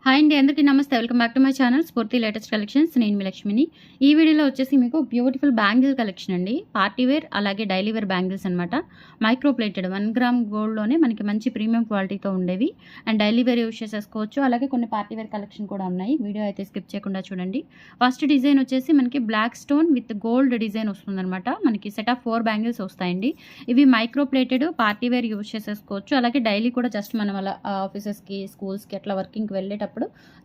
Hi అండి, అందరికీ నమస్తే. Welcome back to my channel స్ఫూర్తి లేటెస్ట్ కలెక్షన్స్. నేను మీ లక్ష్మిని. ఈ వీడియోలో వచ్చేసి మీకు బ్యూటిఫుల్ బ్యాంగిల్ కలెక్షన్ అండి. పార్టీ వేర్ అలాగే డైలీ వేర్ బ్యాంగిల్స్ అనమాట. మైక్రో ప్లేటెడ్ 1 గ్రామ్ గోల్డ్లోనే మనకి మంచి ప్రీమియం క్వాలిటీతో ఉండేవి. అండ్ డైలీ వేర్ యూస్ చేసేసుకోవచ్చు. అలాగే కొన్ని పార్టీ వేర్ కలెక్షన్ కూడా ఉన్నాయి. వీడియో అయితే స్కిప్ చేయకుండా చూడండి. ఫస్ట్ డిజైన్ వచ్చేసి మనకి black stone with gold design వస్తుందన్నమాట. మనకి సెట్ ఆఫ్ 4 బ్యాంగిల్స్ వస్తాయండి. ఇవి micro plated party wear use చేసేసుకోవచ్చు. అలాగే డైలీ కూడా జస్ట్ మనం అలా ఆఫీసెస్కి స్కూల్స్కి అట్లా వర్కింగ్కి వెళ్ళేటప్పుడు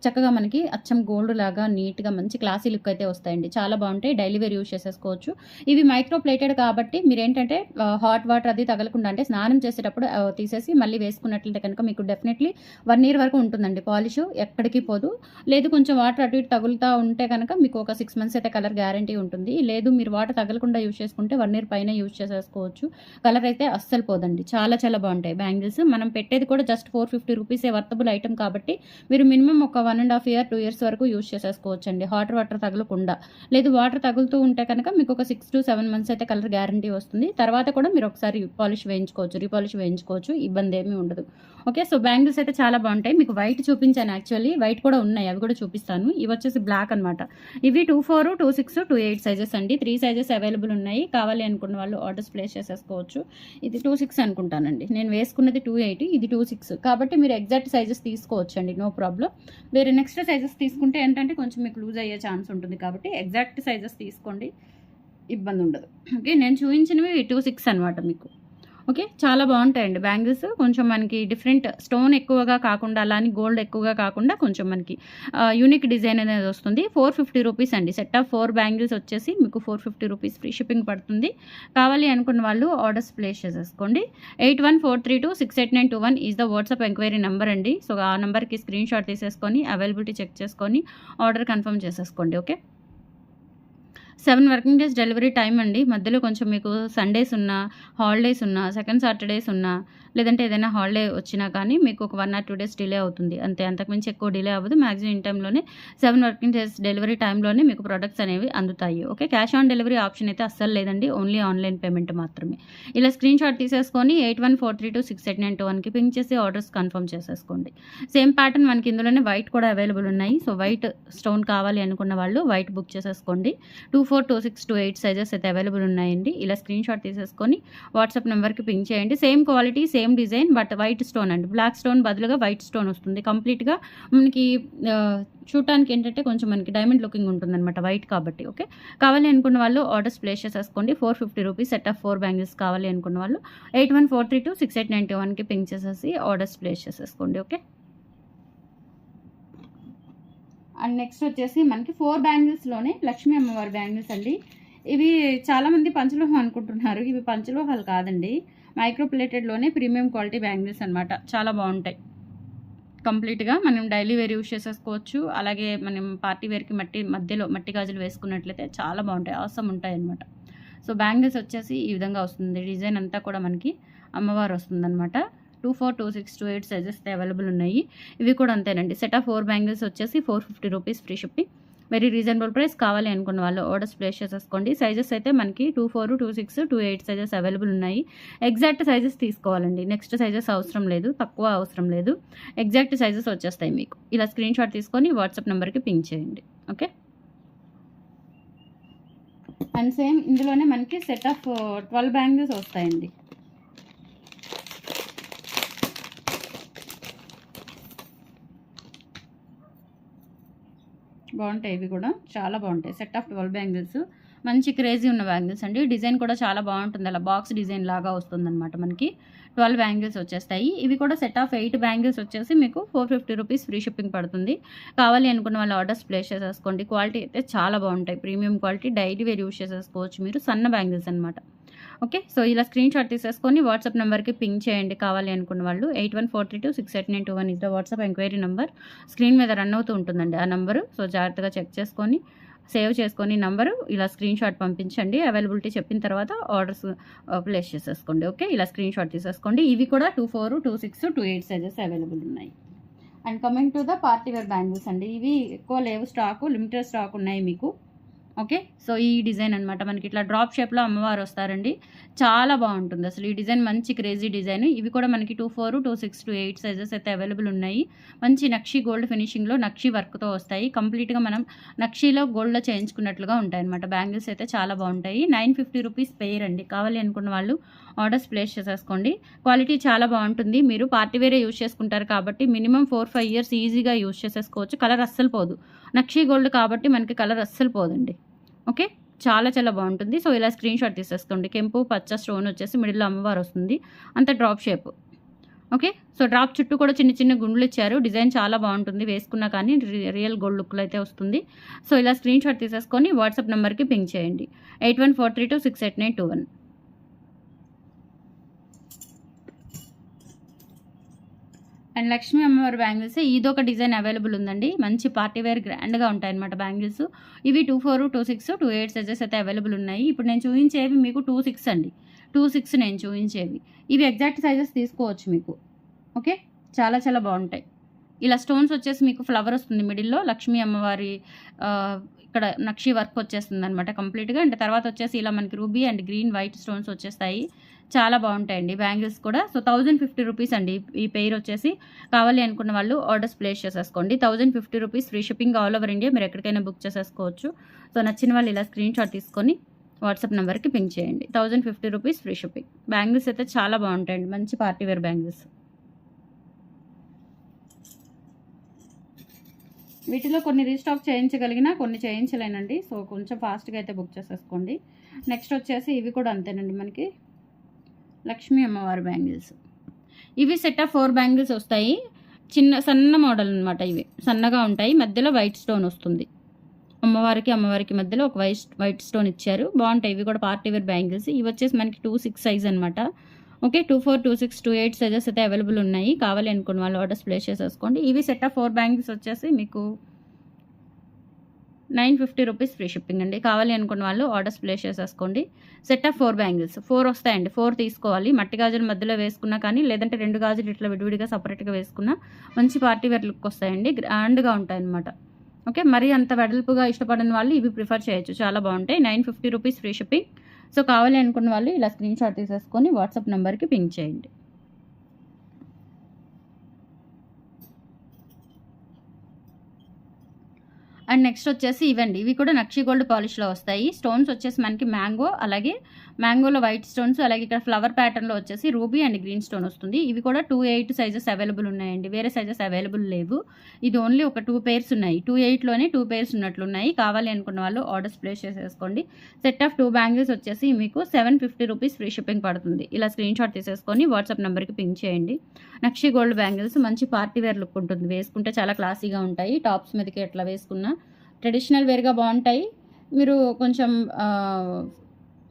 చక్కగా మనకి అచ్చం గోల్డ్ లాగా నీట్గా మంచి క్లాసీ లుక్ అయితే వస్తాయండి. చాలా బాగుంటాయి. డైలీ వేర్ యూస్ చేసేసుకోవచ్చు. ఇవి మైక్రో ప్లేటెడ్ కాబట్టి మీరు ఏంటంటే హాట్ వాటర్ అది తగలకుండా అంటే స్నానం చేసేటప్పుడు తీసేసి మళ్ళీ వేసుకున్నట్లయితే కనుక మీకు డెఫినెట్లీ 1 year వరకు ఉంటుందండి. పాలిష్ ఎక్కడికి పోదు. లేదు కొంచెం వాటర్ అటు ఇటు తగులుతూ ఉంటే కనుక మీకు ఒక 6 months అయితే కలర్ గ్యారంటీ ఉంటుంది. లేదు మీరు వాటర్ తగలకుండా యూస్ చేసుకుంటే 1 year పైన యూస్ చేసేసుకోవచ్చు. కలర్ అయితే అస్సలు పోదండి. చాలా చాలా బాగుంటాయి బ్యాంగిల్స్. మనం పెట్టేది కూడా జస్ట్ 450 రూపీసే వర్తబుల్ ఐటమ్ కాబట్టి మీరు మినిమం ఒక 1.5 year 2 years వరకు యూస్ చేసేసుకోవచ్చండి. హాట్ వాటర్ తగలకుండా. లేదు వాటర్ తగులుతూ ఉంటే కనుక మీకు ఒక 6 to 7 months అయితే కలర్ గ్యారంటీ వస్తుంది. తర్వాత కూడా మీరు ఒకసారి పాలిష్ వేయించుకోవచ్చు, రీపాలిష్ వేయించుకోవచ్చు. ఇబ్బంది ఏమీ ఉండదు. ఓకే, సో బ్యాంగిల్స్ అయితే చాలా బాగుంటాయి. మీకు వైట్ చూపించాను, యాక్చువల్లీ వైట్ కూడా ఉన్నాయి, అవి కూడా చూపిస్తాను. ఇవి వచ్చేసి బ్లాక్ అనమాట. ఇవి 24, 26, 28 సైజెస్ అండి. 3 సైజెస్ అవైలబుల్ ఉన్నాయి. కావాలి అనుకున్న వాళ్ళు ఆర్డర్స్ ప్లేస్ చేసేసుకోవచ్చు. ఇది 26 అనుకుంటానండి. నేను వేసుకున్నది 28, ఇది 26 కాబట్టి మీరు ఎగ్జాక్ట్ సైజెస్ తీసుకోవచ్చండి, నో ప్రాబ్లం. వేరే నెక్స్ట్ సైజెస్ తీసుకుంటే ఏంటంటే కొంచెం మీకు లూజ్ అయ్యే ఛాన్స్ ఉంటుంది కాబట్టి ఎగ్జాక్ట్ సైజెస్ తీసుకోండి, ఇబ్బంది ఉండదు. ఓకే, నేను చూపించినవి 26 అనమాట మీకు. ఓకే, చాలా బాగుంటాయండి బ్యాంగిల్స్. కొంచెం మనకి డిఫరెంట్ స్టోన్ ఎక్కువగా కాకుండా అలానే గోల్డ్ ఎక్కువగా కాకుండా కొంచెం మనకి యూనిక్ డిజైన్ అనేది వస్తుంది. 450 రూపీస్ అండి. సెట్ ఆఫ్ 4 బ్యాంగిల్స్ వచ్చేసి మీకు 450 రూపీస్ ఫ్రీ షిప్పింగ్ పడుతుంది. కావాలి అనుకున్న వాళ్ళు ఆర్డర్స్ ప్లేస్ చేసేసుకోండి. 8143268921 is the WhatsApp enquiry number అండి. సో ఆ నెంబర్కి స్క్రీన్ షాట్ తీసేసుకొని అవైలబిలిటీ చెక్ చేసుకొని ఆర్డర్ కన్ఫర్మ్ చేసేసుకోండి. Okay, 7 working days delivery time అండి. మధ్యలో కొంచెం మీకు సండేస్ ఉన్నా, హాలిడేస్ ఉన్నా, సెకండ్ సాటర్డేస్ ఉన్నా, లేదంటే ఏదైనా హాలిడే వచ్చినా కానీ మీకు ఒక 1 or 2 days డిలే అవుతుంది. అంతే, అంతకుమించి ఎక్కువ డిలే అవ్వదు. మ్యాక్సిమం ఇన్ టైంలోనే 7 వర్కింగ్ డేస్ డెలివరీ టైంలోనే మీకు ప్రొడక్ట్స్ అనేవి అందుతాయి. Okay, cash on delivery option అయితే అస్సలు లేదండి. ఓన్లీ ఆన్లైన్ పేమెంట్ మాత్రమే. ఇలా స్క్రీన్ షాట్ తీసేసుకొని 8143268921కి పింక్ చేసి ఆర్డర్స్ కన్ఫర్మ్ చేసేసుకోండి. సేమ్ ప్యాటర్న్ మనకి ఇందులోనే వైట్ కూడా అవైలబుల్ ఉన్నాయి. సో వైట్ స్టోన్ కావాలి అనుకున్న వాళ్ళు వైట్ బుక్ చేసేసుకోండి. 24, 26, 28 సైజెస్ అయితే అవైలబుల్ ఉన్నాయండి. ఇలా స్క్రీన్ షాట్ తీసేసుకొని వాట్సాప్ నెంబర్కి పింక్ చేయండి. Same quality, same design, but white stone అండి. బ్లాక్ స్టోన్ బదులుగా వైట్ స్టోన్ వస్తుంది. కంప్లీట్గా మనకి చూడటానికి ఏంటంటే కొంచెం మనకి డైమండ్ లుకింగ్ ఉంటుందన్నమాట, వైట్ కాబట్టి. ఓకే, కావాలి అనుకున్న వాళ్ళు ఆర్డర్స్ ప్లేస్ చేసేసుకోండి. 450 రూపీస్ సెట్ ఆఫ్ 4 బ్యాంగిల్స్ కావాలి అనుకున్న వాళ్ళు 8143268921కి పింక్ చేసేసి ఆర్డర్స్ ప్లేస్ చేసేసుకోండి. ఓకే, అండ్ నెక్స్ట్ వచ్చేసి మనకి 4 బ్యాంగిల్స్లోనే లక్ష్మీ అమ్మవారి బ్యాంగిల్స్ అండి. ఇవి చాలామంది పంచలోహం అనుకుంటున్నారు. ఇవి పంచలోహాలు కాదండి, మైక్రో ప్లేటెడ్లోనే ప్రీమియం క్వాలిటీ బ్యాంగిల్స్ అనమాట. చాలా బాగుంటాయి. కంప్లీట్గా మనం డైలీ వేర్ యూస్ చేసేసుకోవచ్చు. అలాగే మనం పార్టీ వేర్కి మధ్యలో మట్టి గాజులు వేసుకున్నట్లయితే చాలా బాగుంటాయి, అవసరం ఉంటాయి అనమాట. సో బ్యాంగిల్స్ వచ్చేసి ఈ విధంగా వస్తుంది. డిజైన్ అంతా కూడా మనకి అమ్మవారు వస్తుందన్నమాట. 24, 26, 28 సైజెస్ అవైలబుల్ ఉన్నాయి. ఇవి కూడా అంతేనండి. సెట్ ఆఫ్ 4 బ్యాంగిల్స్ వచ్చేసి 450 rupees free shipping. Very reasonable price. కావాలి అనుకున్న వాళ్ళు ఆర్డర్స్ ప్లేస్ చేసేసుకోండి. సైజెస్ అయితే మనకి 24, 26, 28 సైజెస్ అవైలబుల్ ఉన్నాయి. ఎగ్జాక్ట్ సైజెస్ తీసుకోవాలండి. నెక్స్ట్ సైజెస్ అవసరం లేదు, తక్కువ అవసరం లేదు. ఎగ్జాక్ట్ సైజెస్ వచ్చేస్తాయి మీకు. ఇలా స్క్రీన్ షాట్ తీసుకొని వాట్సాప్ నెంబర్కి పింక్ చేయండి. ఓకే, అండ్ సేమ్ ఇందులోనే మనకి సెట్ ఆఫ్ 12 బ్యాంగిల్స్ వస్తాయండి. బాగుంటాయి, ఇవి కూడా చాలా బాగుంటాయి. సెట్ ఆఫ్ 12 బ్యాంగిల్స్, మంచి క్రేజీ ఉన్న బ్యాంగిల్స్ అండి. డిజైన్ కూడా చాలా బాగుంటుంది, అలా బాక్స్ డిజైన్ లాగా వస్తుందన్నమాట. మనకి 12 బ్యాంగిల్స్ వచ్చేస్తాయి. ఇవి కూడా సెట్ ఆఫ్ 8 బ్యాంగిల్స్ వచ్చేసి మీకు 450 రూపీస్ ఫ్రీ షిప్పింగ్ పడుతుంది. కావాలి అనుకున్న వాళ్ళు ఆర్డర్స్ ప్లేస్ చేసేసుకోండి. క్వాలిటీ అయితే చాలా బాగుంటాయి, premium quality. Daily wear use చేసేసుకోవచ్చు మీరు. సన్న బ్యాంగిల్స్ అనమాట. ఓకే, సో ఇలా స్క్రీన్ షాట్ తీసేసుకొని వాట్సాప్ నెంబర్కి పింక్ చేయండి. కావాలి అనుకున్న వాళ్ళు 8143268921 is the WhatsApp enquiry number. Screen మీద రన్ అవుతూ ఉంటుందండి ఆ నెంబరు. సో జాగ్రత్తగా చెక్ చేసుకొని సేవ్ చేసుకొని నంబరు ఇలా స్క్రీన్ షాట్ పంపించండి. అవైలబిలిటీ చెప్పిన తర్వాత ఆర్డర్స్ ప్లేస్ చేసేసుకోండి. ఓకే, ఇలా స్క్రీన్ షాట్ తీసేసుకోండి. ఇవి కూడా 24, 26, 28 సైజెస్ అవైలబుల్ ఉన్నాయి. And coming to the party wear bangles అండి. ఇవి ఎక్కువ లేవు స్టాకు, లిమిటెడ్ స్టాక్ ఉన్నాయి మీకు. ఓకే. సో, ఈ డిజైన్ అనమాట. మనకి ఇట్లా డ్రాప్ షేప్‌లో అమ్మవారు వస్తారండి. చాలా బావుంటుంది అసలు. ఈ డిజైన్ మంచి క్రేజీ డిజైన్. ఇవి కూడా మనకి 24, 26, 28 సైజెస్ అయితే అవైలబుల్ ఉన్నాయి. మంచి నక్షి గోల్డ్ ఫినిషింగ్‌లో నక్షి వర్క్‌తో వస్తాయి. కంప్లీట్‌గా మనం నక్షిలో గోల్డ్‌లో చేయించుకున్నట్లుగా ఉంటాయన్నమాట. బ్యాంగిల్స్ అయితే చాలా బావుంటాయి. 950 రూపీస్ పెయిర్ అండి. కావాలి అనుకున్న వాళ్ళు ఆర్డర్స్ ప్లేస్ చేసేసుకోండి. క్వాలిటీ చాలా బావుంటుంది. మీరు పార్టీ వేరే యూజ్ చేసుకుంటారు కాబట్టి మినిమమ్ 4, 5 ఇయర్స్ ఈజీగా యూజ్ చేసేసుకోవచ్చు. కలర్ అస్సలు పోదు. నక్షి గోల్డ్ కాబట్టి మనకి కలర్ అస్సలు పోదండి. ఓకే. చాలా చాలా బావుంటుంది. సో, ఇలా స్క్రీన్‌షాట్ తీసేసుకోండి. కెంపు, పచ్చ స్టోన్ వచ్చేసి మిడిల్‌లో అమ్మవారు వస్తుంది. అంతా drop shape. Okay. So, drop చుట్టూ కూడా చిన్న చిన్న గుండ్లు ఇచ్చారు. డిజైన్ చాలా బావుంటుంది. వేసుకున్నా కానీ రియల్ గోల్డ్ లుక్‌లో అయితే వస్తుంది. సో, ఇలా స్క్రీన్‌షాట్ తీసేసుకొని వాట్సాప్ నంబర్‌కి పింగ్ చేయండి. 8143268921. అండ్ లక్ష్మీ అమ్మవారి బ్యాంగిల్స్ ఇదొక డిజైన్ అవైలబుల్ ఉందండి. మంచి పార్టీ వేర్ గ్రాండ్‌గా ఉంటాయన్నమాట బ్యాంగిల్స్. ఇవి 24, 26, 28 సైజెస్ అయితే అవైలబుల్ ఉన్నాయి. ఇప్పుడు నేను చూయించేవి మీకు 26 అండి. 26 నేను చూయించేవి. ఇవి ఎగ్జాక్ట్ సైజెస్ తీసుకోవచ్చు మీకు. ఓకే. చాలా చాలా బావుంటాయి. ఇలా స్టోన్స్ వచ్చేసి మీకు ఫ్లవర్ వస్తుంది మిడిల్‌లో. లక్ష్మీ అమ్మవారి ఇక్కడ నక్షి వర్క్ వచ్చేస్తుందనమాట కంప్లీట్‌గా. అండ్ తర్వాత వచ్చేసి ఇలా మనకి ruby and green, white stones వచ్చేస్తాయి. చాలా బావుంటాయండి బ్యాంగిల్స్ కూడా. సో, 1050 రూపీస్ అండి ఈ పెయిర్ వచ్చేసి. కావాలి అనుకున్న వాళ్ళు ఆర్డర్స్ ప్లేస్ చేసేసుకోండి. 1050 rupees free shipping all over India. మీరు ఎక్కడికైనా బుక్ చేసేసుకోవచ్చు. సో, నచ్చిన వాళ్ళు ఇలా స్క్రీన్‌షాట్ తీసుకొని వాట్సాప్ నంబర్‌కి పింగ్ చేయండి. 1050 రూపీస్ ఫ్రీ షిప్పింగ్. బ్యాంగిల్స్ అయితే చాలా బావుంటాయండి. మంచి పార్టీ వేర్ బ్యాంగిల్స్. వీటిలో కొన్ని రీస్టాక్ చేయించగలిగినా కొన్ని చేయించలేనండి. సో, కొంచెం ఫాస్ట్‌గా అయితే బుక్ చేసేసుకోండి. నెక్స్ట్ వచ్చేసి ఇవి కూడా అంతేనండి మనకి లక్ష్మీ అమ్మవారి బ్యాంగిల్స్. ఇవి సెట్ ఆఫ్ 4 బ్యాంగిల్స్ వస్తాయి. సన్న మోడల్ అనమాట. ఇవి సన్నగా ఉంటాయి. మధ్యలో వైట్ స్టోన్ వస్తుంది. అమ్మవారికి మధ్యలో ఒక వైట్ స్టోన్ ఇచ్చారు. బావుంటాయి. ఇవి కూడా పార్టీ వేర్ బ్యాంగిల్స్. ఇవి వచ్చేసి మనకి 26 సైజ్ అనమాట. ఓకే. 24, 26, 28 సైజెస్ అయితే అవైలబుల్ ఉన్నాయి. కావాలి అనుకున్న వాళ్ళు ఆర్డర్స్ ప్లేస్ చేసేసుకోండి. ఇవి సెట్ ఆఫ్ 4 బ్యాంగిల్స్ వచ్చేసి మీకు 950 రూపీస్ ఫ్రీ షిప్పింగ్ అండి. కావాలి అనుకున్న వాళ్ళు ఆర్డర్స్ ప్లేస్ చేసేసుకోండి. Set of 4 bangles. 4 వస్తాయండి. 4 తీసుకోవాలి. మట్టి గాజుల మధ్యలో వేసుకున్నా కానీ, లేదంటే 2 గాజులు ఇట్లా విడివిడిగా సపరేట్‌గా వేసుకున్నా మంచి పార్టీ వేర్ లుక్ వస్తాయండి. గ్రాండ్‌గా ఉంటాయన్నమాట. ఓకే. మరీ అంత వెడల్పుగా ఇష్టపడని వాళ్ళు ఇవి ప్రిఫర్ చేయొచ్చు. చాలా బావుంటాయి. 950 రూపీస్ ఫ్రీ షిప్పింగ్. సో, కావాలి అనుకున్న వాళ్ళు ఇలా స్క్రీన్‌షాట్ తీసేసుకొని వాట్సాప్ నంబర్‌కి పింగ్ చేయండి. అండ్ నెక్స్ట్ వచ్చేసి ఇవండి. ఇవి కూడా నక్షి గోల్డ్ పాలిష్‌లో వస్తాయి. స్టోన్స్ వచ్చేసి మనకి మ్యాంగో, అలాగే మ్యాంగోలో వైట్ స్టోన్స్, అలాగే ఇక్కడ ఫ్లవర్ ప్యాటర్న్‌లో వచ్చేసి రూబీ అండ్ గ్రీన్ స్టోన్ వస్తుంది. ఇవి కూడా 28 సైజెస్ అవైలబుల్ ఉన్నాయండి. వేరే సైజెస్ అవైలబుల్ లేవు. ఇది ఓన్లీ ఒక 2 పెయిర్స్ ఉన్నాయి. 28లోనే 2 పెయిర్స్ ఉన్నట్లున్నాయి. కావాలి అనుకున్న వాళ్ళు ఆర్డర్స్ ప్లేస్ చేసేసుకోండి. సెట్ ఆఫ్ 2 బ్యాంగిల్స్ వచ్చేసి మీకు 750 రూపీస్ ఫ్రీ షిప్పింగ్ పడుతుంది. ఇలా స్క్రీన్‌షాట్ తీసేసుకొని వాట్సాప్ నంబర్‌కి పింగ్ చేయండి. నక్షి గోల్డ్ బ్యాంగిల్స్ మంచి పార్టీ వేర్ లుక్ ఉంటుంది. వేసుకుంటే చాలా క్లాసీగా ఉంటాయి. టాప్స్ మీదకి ఎట్లా వేసుకున్నా ట్రెడిషనల్ వేర్‌గా బావుంటాయి. మీరు కొంచెం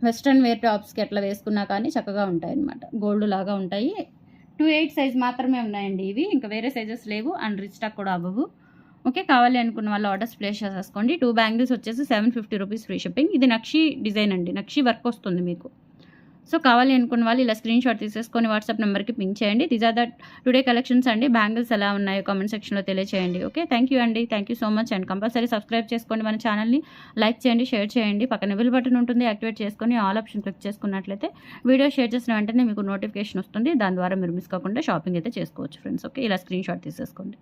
వెస్ట్రన్ వేర్ టాప్స్‌కి ఎట్లా వేసుకున్నా కానీ చక్కగా ఉంటాయన్నమాట. గోల్డ్ లాగా ఉంటాయి. 28 సైజ్ మాత్రమే ఉన్నాయండి ఇవి. ఇంకా వేరే సైజెస్ లేవు. అండ్ రీస్టాక్ కూడా అవ్వవు. ఓకే. కావాలి అనుకున్న వాళ్ళు ఆర్డర్స్ ప్లేస్ చేసేసుకోండి. 2 బ్యాంగిల్స్ వచ్చేసి 750 రూపీస్ ఫ్రీ షిప్పింగ్. ఇది నక్షి డిజైన్ అండి. నక్షి వర్క్ వస్తుంది మీకు. సో, కావాలి అనుకున్న వాళ్ళు ఇలా స్క్రీన్‌షాట్ తీసేసుకొని వాట్సాప్ నంబర్‌కి పింగ్ చేయండి. These are the today collections అండి. బ్యాంగిల్స్ ఎలా ఉన్నాయో కామెంట్ సెక్షన్‌లో తెలియచేయండి. ఓకే. థ్యాంక్ యూ అండి. Thank you so much. And compulsory subscribe చేసుకోండి మన ఛానల్‌ని. లైక్ చేయండి, షేర్ చేయండి. పక్కన బెల్ బటన్ ఉంటుంది. యాక్టివేట్ చేసుకొని ఆల్ ఆప్షన్ క్లిక్ చేసుకున్నట్లయితే వీడియో షేర్ చేసిన వెంటనే మీకు నోటిఫికేషన్ వస్తుంది. దాని ద్వారా మీరు మిస్ కాకుండా షాపింగ్ అయితే చేసుకోవచ్చు ఫ్రెండ్స్. ఓకే. ఇలా స్క్రీన్‌షాట్ తీసేసుకోండి.